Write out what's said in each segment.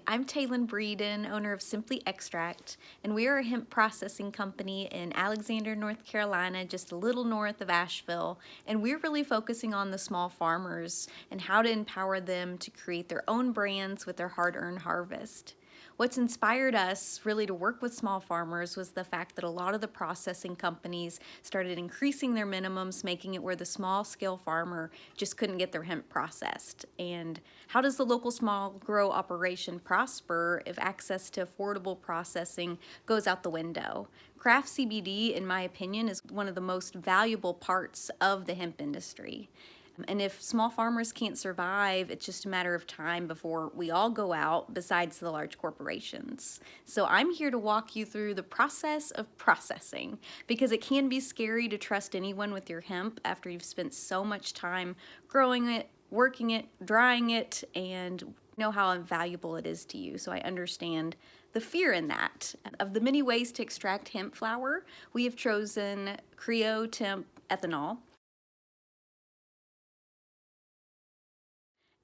I'm Taylin Breeden, owner of Simply Extract, and we are a hemp processing company in Alexander, North Carolina, just a little north of Asheville, and we're really focusing on the small farmers and how to empower them to create their own brands with their hard-earned harvest. What's inspired us really to work with small farmers was the fact that a lot of the processing companies started increasing their minimums, making it where the small scale farmer just couldn't get their hemp processed. And how does the local small grow operation prosper if access to affordable processing goes out the window? Craft CBD, in my opinion, is one of the most valuable parts of the hemp industry. And if small farmers can't survive, it's just a matter of time before we all go out, besides the large corporations. So I'm here to walk you through the process of processing, because it can be scary to trust anyone with your hemp after you've spent so much time growing it, working it, drying it, and know how invaluable it is to you. So I understand the fear in that. Of the many ways to extract hemp flower, we have chosen cryotemp ethanol.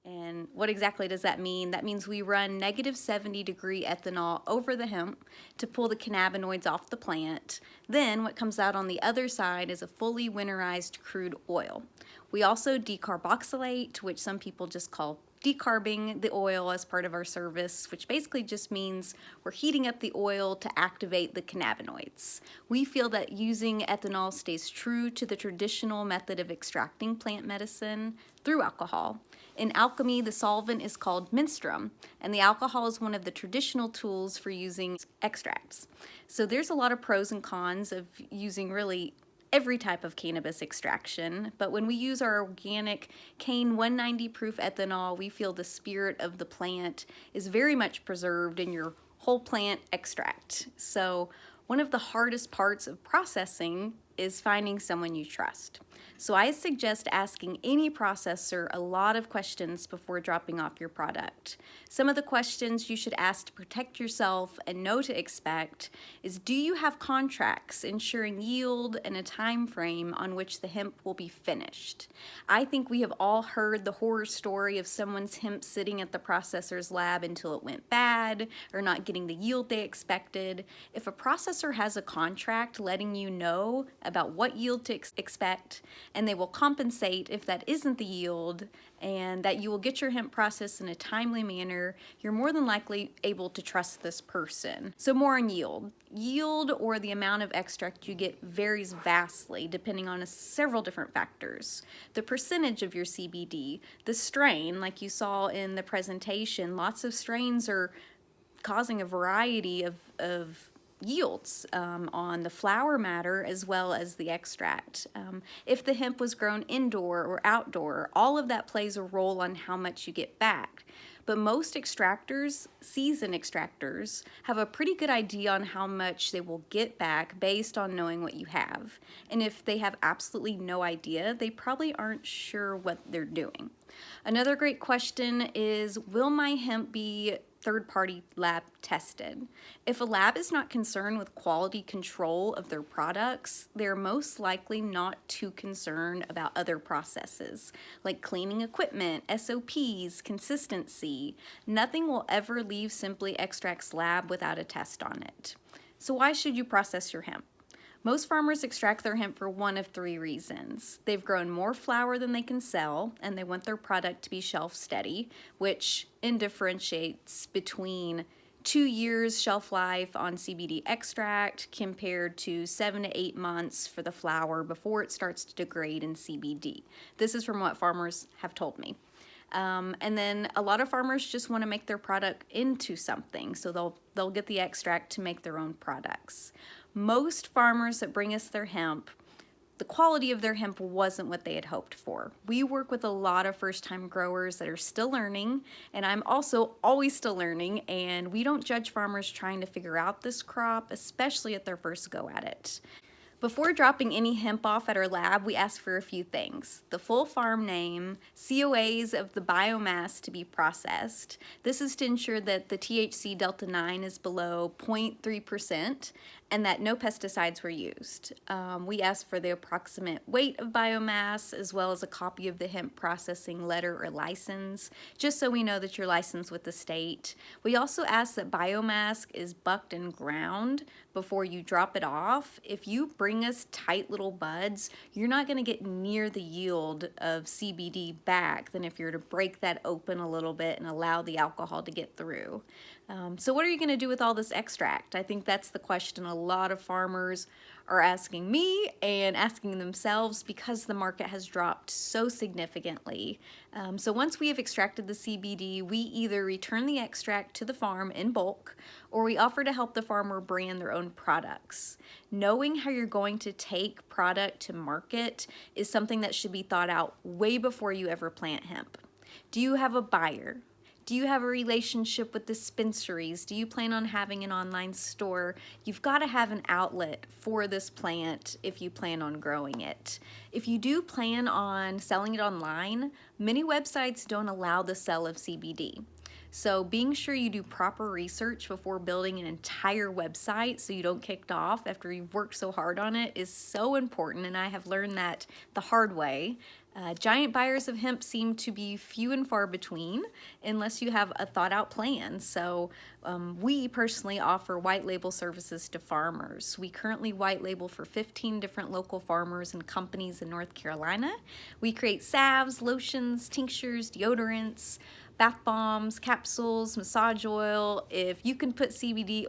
And what exactly does that mean? That means we run negative 70-degree ethanol over the hemp to pull the cannabinoids off the plant. Then what comes out on the other side is a fully winterized crude oil. We also decarboxylate, which some people just call decarbing the oil as part of our service, which basically just means we're heating up the oil to activate the cannabinoids. We feel that using ethanol stays true to the traditional method of extracting plant medicine through alcohol. In alchemy, the solvent is called menstruum, and the alcohol is one of the traditional tools for using extracts. So there's a lot of pros and cons of using really every type of cannabis extraction, but when we use our organic Cane 190 proof ethanol, we feel the spirit of the plant is very much preserved in your whole plant extract. So one of the hardest parts of processing is finding someone you trust. So I suggest asking any processor a lot of questions before dropping off your product. Some of the questions you should ask to protect yourself and know to expect is, do you have contracts ensuring yield and a time frame on which the hemp will be finished? I think we have all heard the horror story of someone's hemp sitting at the processor's lab until it went bad or not getting the yield they expected. If a processor has a contract letting you know about what yield to expect, and they will compensate if that isn't the yield, and that you will get your hemp processed in a timely manner, you're more than likely able to trust this person. So more on yield. Yield, or the amount of extract you get, varies vastly depending on several different factors. The percentage of your CBD, the strain, like you saw in the presentation, lots of strains are causing a variety of yields on the flower matter as well as the extract. If the hemp was grown indoor or outdoor, all of that plays a role on how much you get back. But most extractors, seasoned extractors, have a pretty good idea on how much they will get back based on knowing what you have. And if they have absolutely no idea, they probably aren't sure what they're doing. Another great question is, will my hemp be third-party lab tested? If a lab is not concerned with quality control of their products, they're most likely not too concerned about other processes, like cleaning equipment, SOPs, consistency. Nothing will ever leave Simply Extract's lab without a test on it. So why should you process your hemp? Most farmers extract their hemp for one of three reasons. They've grown more flower than they can sell, and they want their product to be shelf steady, which differentiates between 2 years shelf life on CBD extract compared to 7 to 8 months for the flower before it starts to degrade in CBD. This is from what farmers have told me. And then a lot of farmers just want to make their product into something, so they'll get the extract to make their own products. Most farmers that bring us their hemp, the quality of their hemp wasn't what they had hoped for. We work with a lot of first-time growers that are still learning, and I'm also always still learning, and we don't judge farmers trying to figure out this crop, especially at their first go at it. Before dropping any hemp off at our lab, we ask for a few things: the full farm name, COAs of the biomass to be processed. This is to ensure that the THC delta 9 is below 0.3%, and that no pesticides were used. We asked for the approximate weight of biomass as well as a copy of the hemp processing letter or license, just so we know that you're licensed with the state. We also asked that biomass is bucked and ground before you drop it off. If you bring us tight little buds, you're not going to get near the yield of CBD back than if you're to break that open a little bit and allow the alcohol to get through. So what are you going to do with all this extract? I think that's the question a lot of farmers are asking me and asking themselves because the market has dropped so significantly. So once we have extracted the CBD, we either return the extract to the farm in bulk or we offer to help the farmer brand their own products. Knowing how you're going to take product to market is something that should be thought out way before you ever plant hemp. Do you have a buyer? Do you have a relationship with dispensaries? Do you plan on having an online store? You've got to have an outlet for this plant if you plan on growing it. If you do plan on selling it online, many websites don't allow the sale of CBD. So being sure you do proper research before building an entire website so you don't kicked off after you've worked so hard on it is so important, and I have learned that the hard way. Giant buyers of hemp seem to be few and far between unless you have a thought out plan. So we personally offer white label services to farmers. We currently white label for 15 different local farmers and companies in North Carolina. We create salves, lotions, tinctures, deodorants, bath bombs, capsules, massage oil. If you can put CBD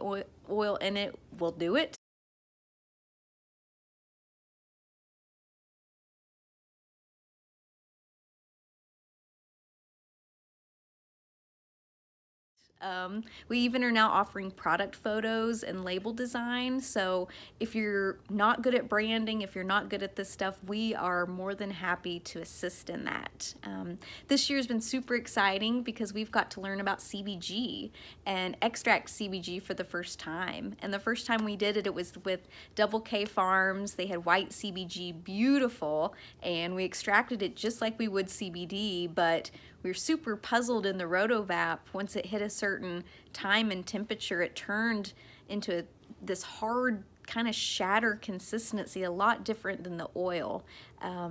oil in it, we'll do it. We even are now offering product photos and label design. So if you're not good at branding, if you're not good at this stuff, we are more than happy to assist in that. This year's been super exciting because we've got to learn about CBG and extract CBG for the first time. And the first time we did it, it was with Double K Farms. They had white CBG, beautiful, and we extracted it just like we would CBD, but we were super puzzled in the Rotovap. Once it hit a certain time and temperature, it turned into this hard kind of shatter consistency, a lot different than the oil.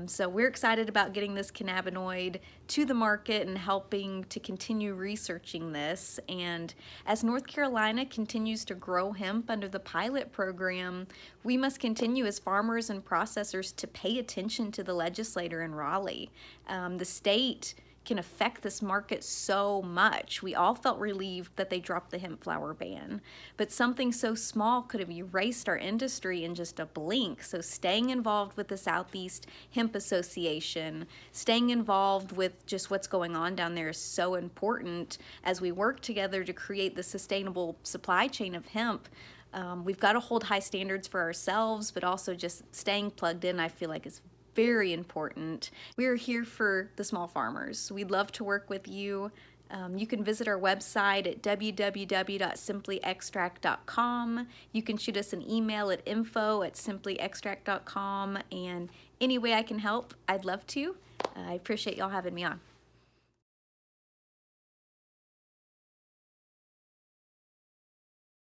So we're excited about getting this cannabinoid to the market and helping to continue researching this. And as North Carolina continues to grow hemp under the pilot program, we must continue as farmers and processors to pay attention to the legislator in Raleigh. The state can affect this market so much. We all felt relieved that they dropped the hemp flower ban, but something so small could have erased our industry in just a blink. So staying involved with the Southeast Hemp Association, staying involved with just what's going on down there is so important as we work together to create the sustainable supply chain of hemp. We've got to hold high standards for ourselves, but also just staying plugged in, I feel like, is very important. We're here for the small farmers. We'd love to work with you. You can visit our website at www.simplyextract.com. You can shoot us an email at info@simplyextract.com, and any way I can help, I'd love to. I appreciate y'all having me on.